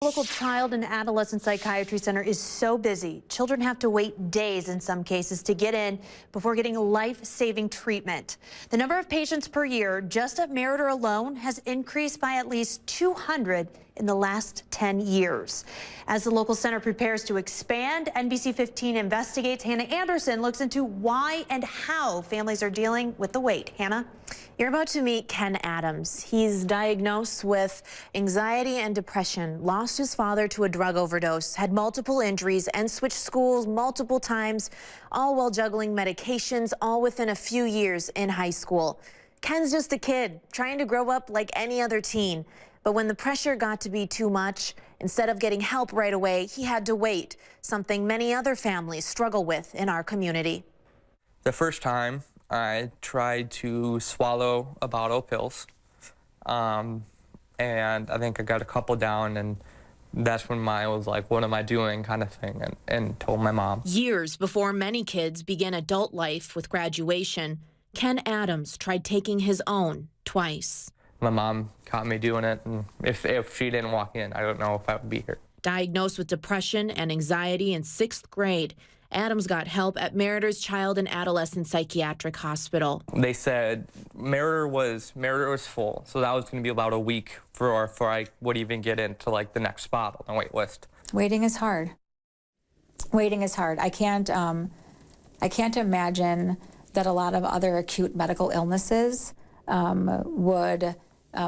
local child and adolescent psychiatry center is so busy. Children have to wait days in some cases to get in before getting life-saving treatment. The number of patients per year just at Meriter alone has increased by at least 200 in the last 10 years. As the local center prepares to expand, NBC15 investigates. Hannah Anderson looks into why and how families are dealing with the wait. Hannah? You're about to meet Ken Adams. He's diagnosed with anxiety and depression, lost his father to a drug overdose, had multiple injuries, and switched schools multiple times, all while juggling medications, all within a few years in high school. Ken's just a kid, trying to grow up like any other teen. But when the pressure got to be too much, instead of getting help right away, he had to wait, something many other families struggle with in our community. The first time, I tried to swallow a bottle of pills, and I think I got a couple down, and that's when I was like, what am I doing kind of thing, and told my mom. Years before many kids begin adult life with graduation, Ken Adams tried taking his own twice. My mom caught me doing it, and if she didn't walk in, I don't know if I would be here. Diagnosed with depression and anxiety in 6th grade, Adams got help at Meriter's Child and Adolescent Psychiatric Hospital. They said Meriter was full, so that was going to be about a week before I would even get into like the next spot on the wait list. Waiting is hard. Waiting is hard. I can't imagine that a lot of other acute medical illnesses would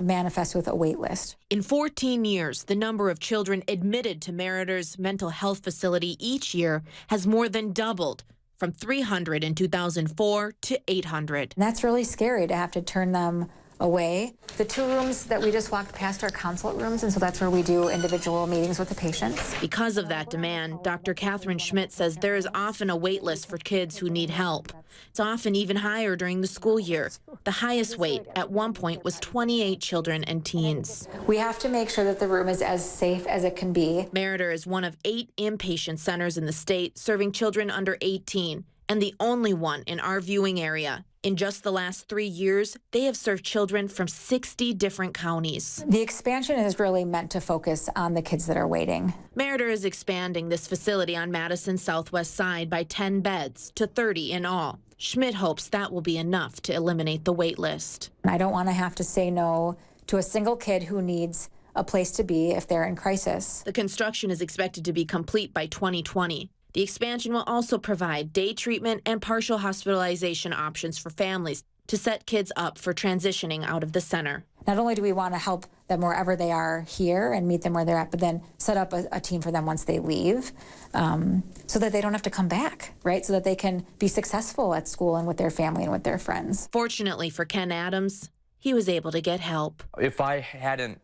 manifest with a wait list. In 14 years, the number of children admitted to Meriter's mental health facility each year has more than doubled, from 300 in 2004 to 800. And that's really scary to have to turn them away. The 2 rooms that we just walked past are consult rooms, and so that's where we do individual meetings with the patients. Because of that demand, Dr. Catherine Schmidt says there is often a wait list for kids who need help. It's often even higher during the school year. The highest wait at one point was 28 children and teens. We have to make sure that the room is as safe as it can be. Meriter is one of 8 inpatient centers in the state serving children under 18, and the only one in our viewing area. In just the last 3 years, they have served children from 60 different counties. The expansion is really meant to focus on the kids that are waiting. Meriter is expanding this facility on Madison's southwest side by 10 beds to 30 in all. Schmidt hopes that will be enough to eliminate the wait list. I don't want to have to say no to a single kid who needs a place to be if they're in crisis. The construction is expected to be complete by 2020. The expansion will also provide day treatment and partial hospitalization options for families to set kids up for transitioning out of the center. Not only do we want to help them wherever they are here and meet them where they're at, but then set up a team for them once they leave so that they don't have to come back, right? So that they can be successful at school and with their family and with their friends. Fortunately for Ken Adams, he was able to get help. If I hadn't,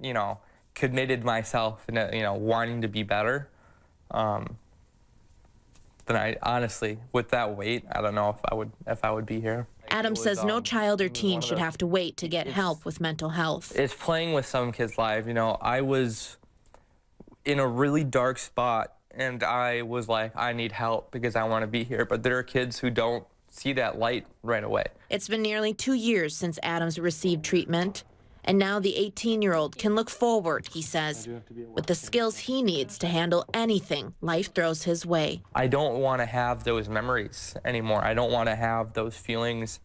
committed myself in, wanting to be better, then I honestly, with that wait, I don't know if I would be here. Adams says no child or teen should have to wait to get help with mental health. It's playing with some kids' lives. I was in a really dark spot, and I was like, I need help because I want to be here. But there are kids who don't see that light right away. It's been nearly 2 years since Adams received treatment. And now the 18-year-old can look forward, he says, with the skills he needs to handle anything life throws his way. I don't want to have those memories anymore. I don't want to have those feelings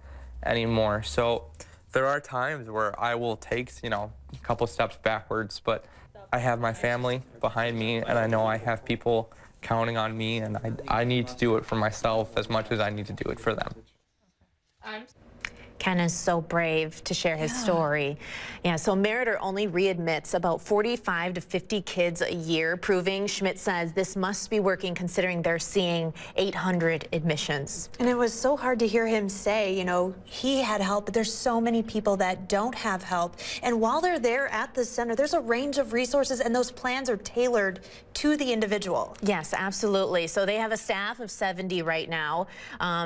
anymore. So there are times where I will take, a couple steps backwards, but I have my family behind me, and I know I have people counting on me, and I need to do it for myself as much as I need to do it for them. Ken is so brave to share his story. Yeah, so Meriter only readmits about 45 to 50 kids a year, proving, Schmidt says, this must be working considering they're seeing 800 admissions. And it was so hard to hear him say, he had help, but there's so many people that don't have help. And while they're there at the center, there's a range of resources, and those plans are tailored to the individual. Yes, absolutely. So they have a staff of 70 right now,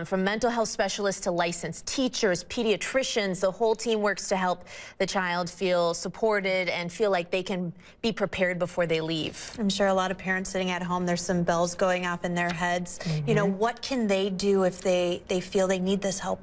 from mental health specialists to licensed teachers, pediatricians. The whole team works to help the child feel supported and feel like they can be prepared before they leave. I'm sure a lot of parents sitting at home, there's some bells going off in their heads. What can they do if they feel they need this help?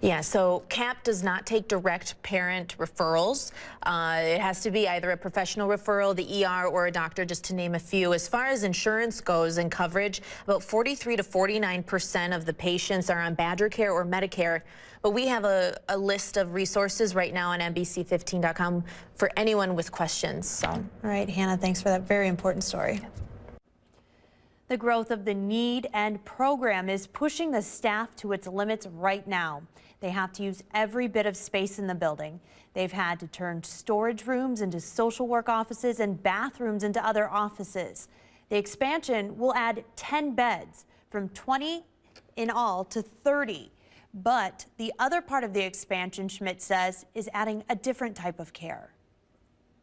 Yeah, so CAP does not take direct parent referrals. It has to be either a professional referral, the ER, or a doctor, just to name a few. As far as insurance goes and coverage, about 43 to 49% of the patients are on Badger Care or Medicare. But we have a list of resources right now on NBC15.com for anyone with questions. So. All right, Hannah, thanks for that very important story. The growth of the need and program is pushing the staff to its limits right now. They have to use every bit of space in the building. They've had to turn storage rooms into social work offices and bathrooms into other offices. The expansion will add 10 beds from 20 in all to 30. But the other part of the expansion, Schmidt says, is adding a different type of care.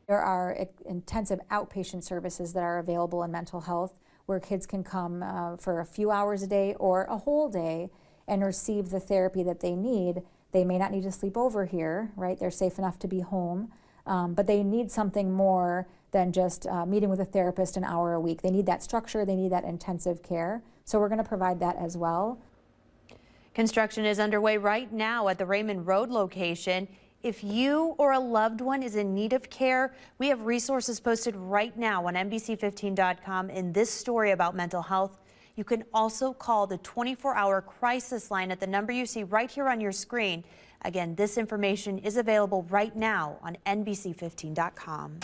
There are intensive outpatient services that are available in mental health, where kids can come for a few hours a day or a whole day and receive the therapy that they need. They may not need to sleep over here, right? They're safe enough to be home, but they need something more than just meeting with a therapist an hour a week. They need that structure, they need that intensive care. So we're gonna provide that as well. Construction is underway right now at the Raymond Road location. If you or a loved one is in need of care, we have resources posted right now on NBC15.com in this story about mental health. You can also call the 24-hour crisis line at the number you see right here on your screen. Again, this information is available right now on NBC15.com.